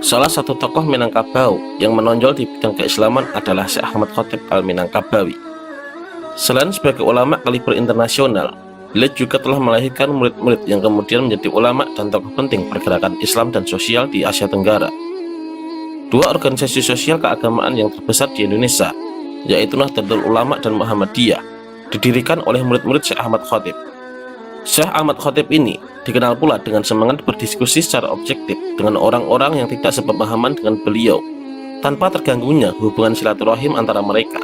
Salah satu tokoh Minangkabau yang menonjol di bidang keislaman adalah Syekh Ahmad Khatib Al-Minangkabawi. Selain sebagai ulama kaliber internasional, beliau juga telah melahirkan murid-murid yang kemudian menjadi ulama dan tokoh penting pergerakan Islam dan sosial di Asia Tenggara. Dua organisasi sosial keagamaan yang terbesar di Indonesia, yaitu Nahdlatul Ulama dan Muhammadiyah, didirikan oleh murid-murid Syekh Ahmad Khatib. Syekh Ahmad Khatib ini dikenal pula dengan semangat berdiskusi secara objektif dengan orang-orang yang tidak sepemahaman dengan beliau, tanpa terganggunya hubungan silaturahim antara mereka.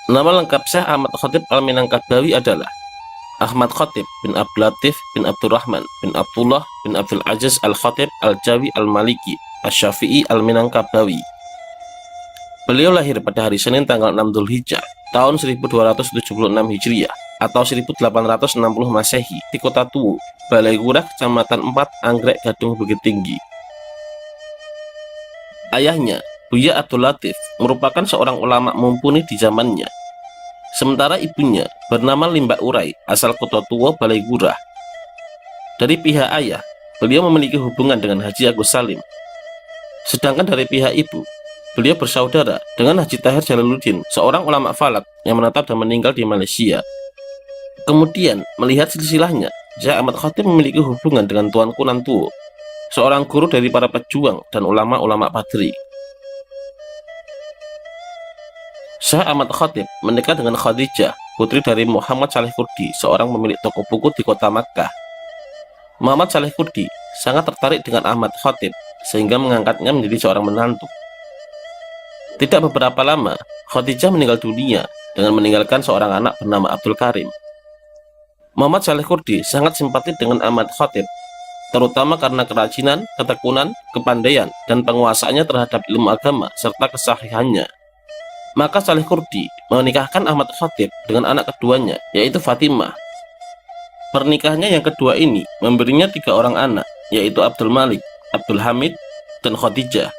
Nama lengkap Syekh Ahmad Khatib Al-Minangkabawi adalah Ahmad Khatib bin Abdul Latif bin Abdurrahman bin Abdullah bin Abdul Aziz Al-Khatib Al-Jawi Al-Maliki Asy-Syafi'i Al-Minangkabawi. Beliau lahir pada hari Senin tanggal 6 Dzulhijjah tahun 1276 Hijriah atau 1860 Masehi di Kota Tuwu, Balai Gurah, Kecamatan 4, Anggrek, Gadung Bukit Tinggi. Ayahnya, Buya Abdul Latif, merupakan seorang ulama mumpuni di zamannya. Sementara ibunya bernama Limba Urai, asal Kota Tuwu, Balai Gurah. Dari pihak ayah, beliau memiliki hubungan dengan Haji Agus Salim. Sedangkan dari pihak ibu, beliau bersaudara dengan Haji Tahir Jalaluddin, seorang ulama falak yang menetap dan meninggal di Malaysia. Kemudian, melihat silsilahnya, Syekh Ahmad Khatib memiliki hubungan dengan Tuanku Nantuwo, seorang guru dari para pejuang dan ulama-ulama Padri. Syekh Ahmad Khatib menikah dengan Khadijah, putri dari Muhammad Saleh Kurdi, seorang pemilik toko buku di kota Makkah. Muhammad Saleh Kurdi sangat tertarik dengan Ahmad Khatib sehingga mengangkatnya menjadi seorang menantu. Tidak beberapa lama, Khadijah meninggal dunia dengan meninggalkan seorang anak bernama Abdul Karim. Muhammad Saleh Kurdi sangat simpati dengan Ahmad Khatib, terutama karena kerajinan, ketekunan, kepandaian, dan penguasaannya terhadap ilmu agama serta kesahihannya. Maka Saleh Kurdi menikahkan Ahmad Khatib dengan anak keduanya, yaitu Fatimah. Pernikahannya yang kedua ini memberinya 3 orang anak, yaitu Abdul Malik, Abdul Hamid, dan Khadijah.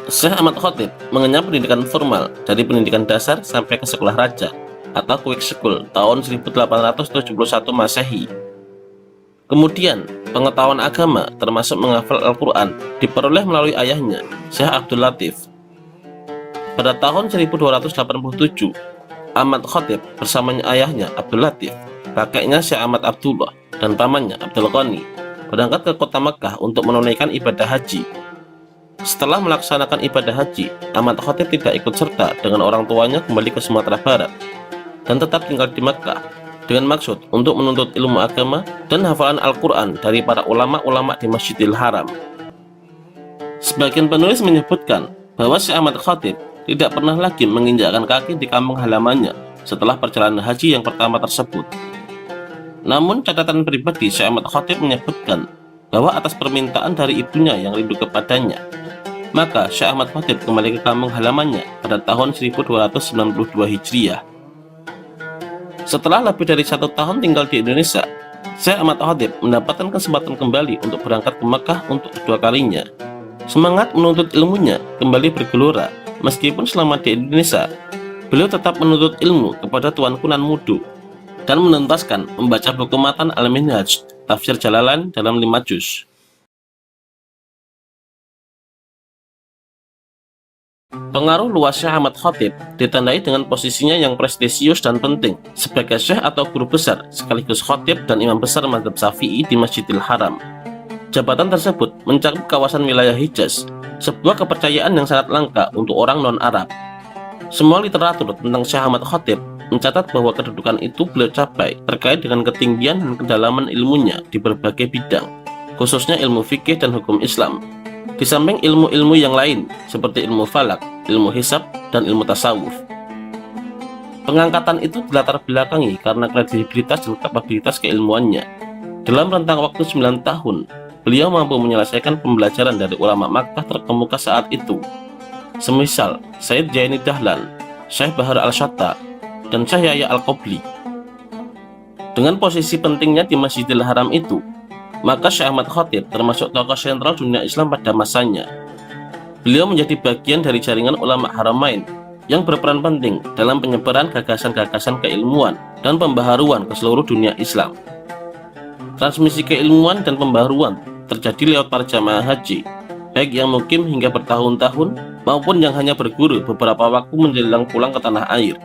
Syekh Ahmad Khatib mengenyam pendidikan formal dari pendidikan dasar sampai ke sekolah raja atau Quick School tahun 1871 Masehi. Kemudian, pengetahuan agama termasuk menghafal Al-Quran diperoleh melalui ayahnya, Syekh Abdul Latif. Pada tahun 1287, Ahmad Khatib bersamanya ayahnya Abdul Latif, kakeknya Syekh Ahmad Abdullah, dan pamannya Abdul Ghani berangkat ke kota Makkah untuk menunaikan ibadah haji. Setelah melaksanakan ibadah haji, Ahmad Khatib tidak ikut serta dengan orang tuanya kembali ke Sumatera Barat dan tetap tinggal di Makkah dengan maksud untuk menuntut ilmu agama dan hafalan Al-Quran dari para ulama-ulama di Masjidil Haram. Sebagian penulis menyebutkan bahwa Syekh Ahmad Khatib tidak pernah lagi menginjakkan kaki di kampung halamannya setelah perjalanan haji yang pertama tersebut. Namun catatan pribadi Syekh Ahmad Khatib menyebutkan bahwa atas permintaan dari ibunya yang rindu kepadanya, maka Syekh Ahmad Khatib kembali ke kampung halamannya pada tahun 1292 Hijriah. Setelah lebih dari 1 tahun tinggal di Indonesia, Syekh Ahmad Khatib mendapatkan kesempatan kembali untuk berangkat ke Makkah untuk kedua kalinya. Semangat menuntut ilmunya kembali bergelora, meskipun selama di Indonesia, beliau tetap menuntut ilmu kepada Tuanku Nan Mudu dan menuntaskan membaca buku matan Al-Minhaj, Tafsir Jalalain dalam 5 juz. Pengaruh luas Syekh Ahmad Khatib ditandai dengan posisinya yang prestisius dan penting sebagai syekh atau guru besar sekaligus khatib dan imam besar mazhab Syafi'i di Masjidil Haram. Jabatan tersebut mencakup kawasan wilayah Hijaz, sebuah kepercayaan yang sangat langka untuk orang non-Arab. Semua literatur tentang Syekh Ahmad Khatib mencatat bahwa kedudukan itu beliau capai terkait dengan ketinggian dan kedalaman ilmunya di berbagai bidang, khususnya ilmu fikih dan hukum Islam. Di samping ilmu-ilmu yang lain seperti ilmu falak, ilmu hisab, dan ilmu tasawuf. Pengangkatan itu dilatar belakangi karena kredibilitas dan kapabilitas keilmuannya. Dalam rentang waktu 9 tahun, beliau mampu menyelesaikan pembelajaran dari ulama Makkah terkemuka saat itu, semisal Sayyid Jaini Dahlan, Syekh Bahar al-Shatta, dan Syekh Yahya al-Qobli. Dengan posisi pentingnya di Masjidil Haram itu, maka Syekh Ahmad Khatib termasuk tokoh sentral dunia Islam pada masanya. Beliau menjadi bagian dari jaringan ulama Haramain yang berperan penting dalam penyebaran gagasan-gagasan keilmuan dan pembaharuan ke seluruh dunia Islam. Transmisi keilmuan dan pembaharuan terjadi lewat para jamaah haji, baik yang mukim hingga bertahun-tahun maupun yang hanya berguru beberapa waktu menjelang pulang ke tanah air.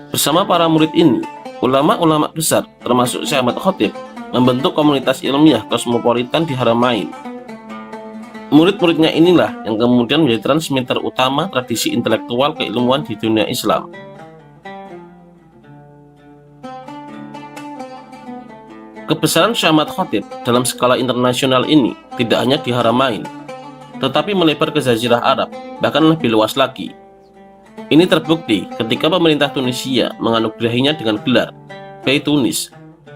Bersama para murid ini, ulama-ulama besar termasuk Syekh Ahmad Khatib membentuk komunitas ilmiah kosmopolitan di Haramain. Murid-muridnya inilah yang kemudian menjadi transmitter utama tradisi intelektual keilmuan di dunia Islam. Kebesaran Syekh Ahmad Khatib dalam skala internasional ini tidak hanya di Haramain, tetapi melebar ke Jazirah Arab, bahkan lebih luas lagi. Ini terbukti ketika pemerintah Tunisia menganugerahinya dengan gelar Bey Tunis,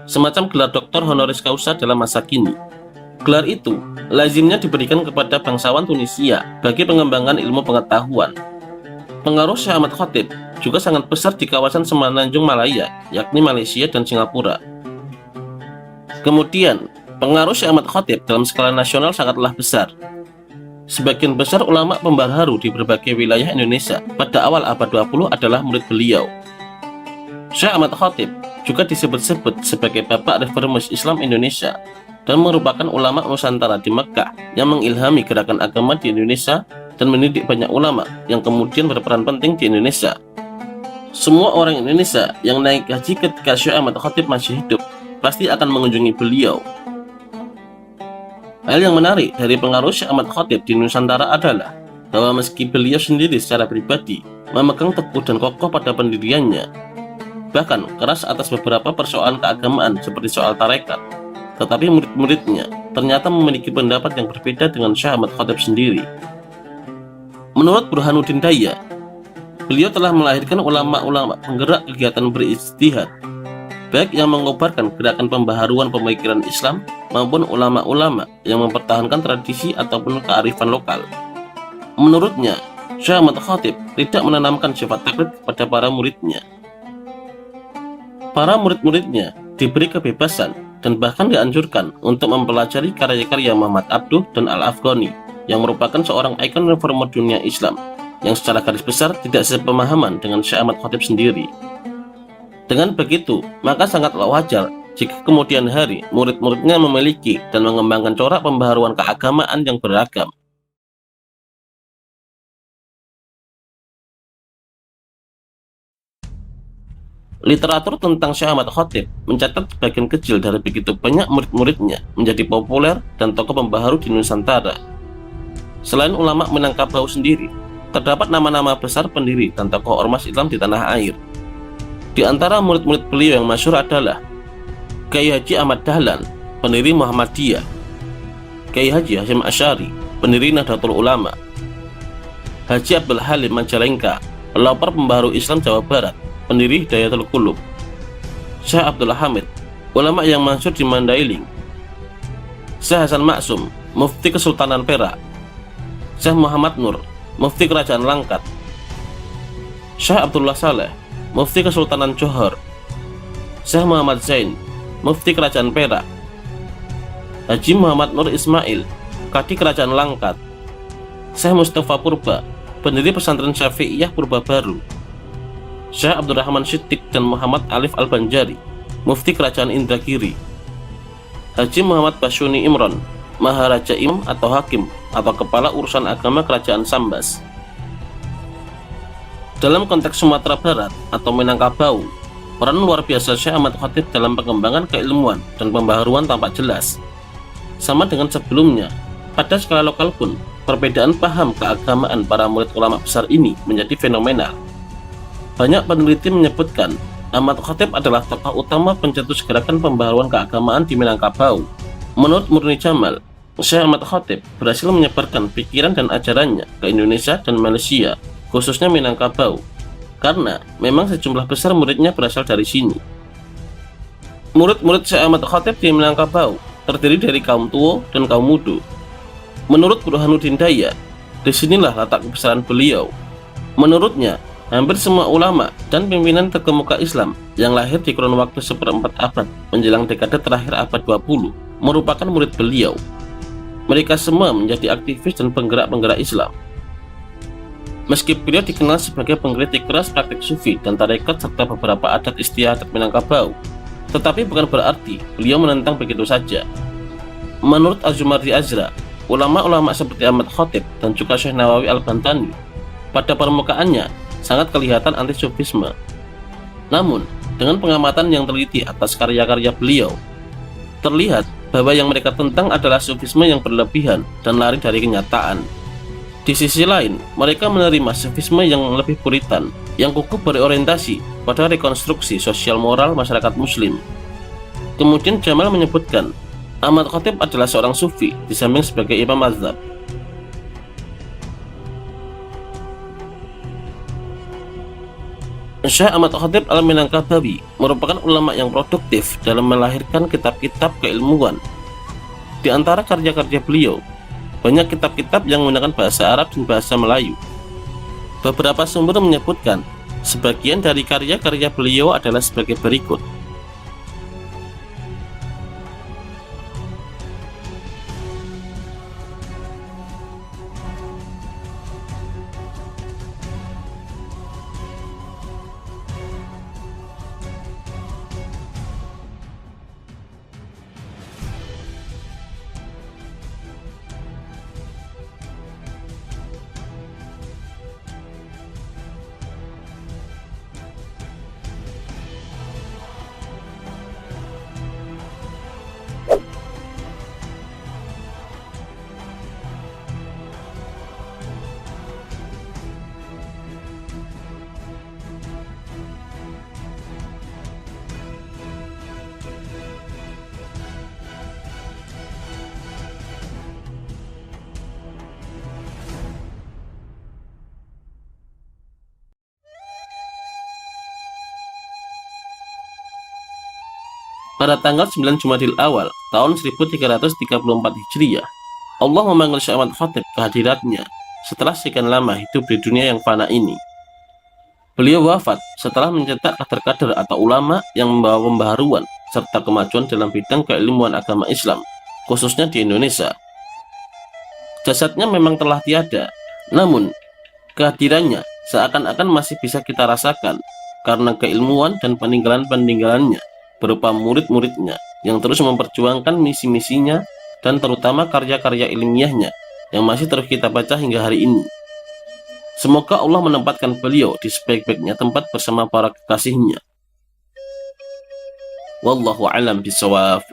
semacam gelar doktor honoris causa dalam masa kini. Gelar itu lazimnya diberikan kepada bangsawan Tunisia bagi pengembangan ilmu pengetahuan. Pengaruh Syekh Ahmad Khatib juga sangat besar di kawasan Semenanjung Malaya, yakni Malaysia dan Singapura. Kemudian, pengaruh Syekh Ahmad Khatib dalam skala nasional sangatlah besar. Sebagian besar ulama pembaharu di berbagai wilayah Indonesia pada awal abad 20 adalah murid beliau. Syekh Ahmad Khatib juga disebut-sebut sebagai Bapak Reformasi Islam Indonesia dan merupakan ulama Nusantara di Mekah yang mengilhami gerakan agama di Indonesia dan mendidik banyak ulama yang kemudian berperan penting di Indonesia. Semua orang Indonesia yang naik haji ketika Syekh Ahmad Khatib masih hidup pasti akan mengunjungi beliau. Hal yang menarik dari pengaruh Syekh Ahmad Khatib di Nusantara adalah bahwa meski beliau sendiri secara pribadi memegang teguh dan kokoh pada pendiriannya, bahkan keras atas beberapa persoalan keagamaan seperti soal tarekat, tetapi murid-muridnya ternyata memiliki pendapat yang berbeda dengan Syekh Ahmad Khatib sendiri. Menurut Burhanuddin Daya, beliau telah melahirkan ulama-ulama penggerak kegiatan berijtihad, baik yang mengobarkan gerakan pembaharuan pemikiran Islam maupun ulama-ulama yang mempertahankan tradisi ataupun kearifan lokal. Menurutnya, Syekh Ahmad Khatib tidak menanamkan sifat taklid kepada para muridnya. Para murid-muridnya diberi kebebasan dan bahkan dianjurkan untuk mempelajari karya-karya Muhammad Abduh dan Al-Afghani yang merupakan seorang ikon reformer dunia Islam yang secara garis besar tidak sepemahaman dengan Syekh Ahmad Khatib sendiri. Dengan begitu, maka sangatlah wajar jika kemudian hari murid-muridnya memiliki dan mengembangkan corak pembaharuan keagamaan yang beragam. Literatur tentang Syekh Ahmad Khatib mencatat sebagian kecil dari begitu banyak murid-muridnya menjadi populer dan tokoh pembaharu di Nusantara. Selain ulama Minangkabau sendiri, terdapat nama-nama besar pendiri dan tokoh ormas Islam di tanah air. Di antara murid-murid beliau yang masyhur adalah Kiai Haji Ahmad Dahlan, pendiri Muhammadiyah; Kiai Haji Hasyim Asy'ari, pendiri Nahdlatul Ulama; Haji Abdul Halim Majalengka, pelopor pembaharu Islam Jawa Barat, pendiri Hidayatul Qulub; Syekh Abdul Hamid, ulama yang masyhur di Mandailing; Syekh Hasan Maksum, mufti Kesultanan Perak; Syekh Muhammad Nur, mufti Kerajaan Langkat; Syekh Abdullah Saleh, mufti Kesultanan Johor; Syekh Muhammad Zain, mufti Kerajaan Perak; Haji Muhammad Nur Ismail, kadi Kerajaan Langkat; Syekh Mustafa Purba, pendiri Pesantren Syafi'iyah Purba Baru; Syekh Abdurrahman Siddiq dan Muhammad Alif Al-Banjari, mufti Kerajaan Indragiri; Haji Muhammad Basyuni Imron, Maharaja Imam atau Hakim atau Kepala Urusan Agama Kerajaan Sambas. Dalam konteks Sumatera Barat atau Minangkabau, peran luar biasa Syekh Ahmad Khatib dalam pengembangan keilmuan dan pembaharuan tampak jelas. Sama dengan sebelumnya, pada skala lokal pun, perbedaan paham keagamaan para murid ulama besar ini menjadi fenomenal. Banyak peneliti menyebutkan Ahmad Khatib adalah tokoh utama pencetus gerakan pembaharuan keagamaan di Minangkabau. Menurut Murni Jamal, Syekh Ahmad Khatib berhasil menyebarkan pikiran dan ajarannya ke Indonesia dan Malaysia, khususnya Minangkabau, karena memang sejumlah besar muridnya berasal dari sini. Murid-murid Syekh Ahmad Khatib di Minangkabau terdiri dari kaum tua dan kaum muda. Menurut Burhanuddin Daya, disinilah letak kebesaran beliau. Menurutnya, hampir semua ulama dan pimpinan terkemuka Islam yang lahir di kurun waktu seperempat abad menjelang dekade terakhir abad 20 merupakan murid beliau. Mereka semua menjadi aktivis dan penggerak-penggerak Islam. Meski beliau dikenal sebagai pengkritik keras praktik sufi dan tarekat serta beberapa adat istiadat Minangkabau, tetapi bukan berarti beliau menentang begitu saja. Menurut Az-Zumardi Azra, ulama-ulama seperti Ahmad Khatib dan juga Syekh Nawawi Al-Bantani pada permukaannya sangat kelihatan anti-sufisme. Namun, dengan pengamatan yang teliti atas karya-karya beliau, terlihat bahwa yang mereka tentang adalah sufisme yang berlebihan dan lari dari kenyataan. Di sisi lain, mereka menerima sufisme yang lebih puritan, yang kukuh berorientasi pada rekonstruksi sosial moral masyarakat muslim. Kemudian Jamal menyebutkan, Ahmad Khatib adalah seorang sufi di samping sebagai imam mazhab. Syekh Ahmad Khatib Al-Minangkabawi merupakan ulama yang produktif dalam melahirkan kitab-kitab keilmuan. Di antara karya-karya beliau, banyak kitab-kitab yang menggunakan bahasa Arab dan bahasa Melayu. Beberapa sumber menyebutkan, sebagian dari karya-karya beliau adalah sebagai berikut. Pada tanggal 9 Jumadil Awal tahun 1334 Hijriah, Allah memanggil Syekh Ahmad Khatib ke hadiratnya setelah sekian lama hidup di dunia yang fana ini. Beliau wafat setelah mencetak kader-kader atau ulama yang membawa pembaharuan serta kemajuan dalam bidang keilmuan agama Islam, khususnya di Indonesia. Jasadnya memang telah tiada, namun kehadirannya seakan-akan masih bisa kita rasakan karena keilmuan dan peninggalan-peninggalannya berupa murid-muridnya yang terus memperjuangkan misi-misinya dan terutama karya-karya ilmiahnya yang masih terus kita baca hingga hari ini. Semoga Allah menempatkan beliau di sebaik-baiknya tempat bersama para kekasihnya. Wallahu a'lam bishawab.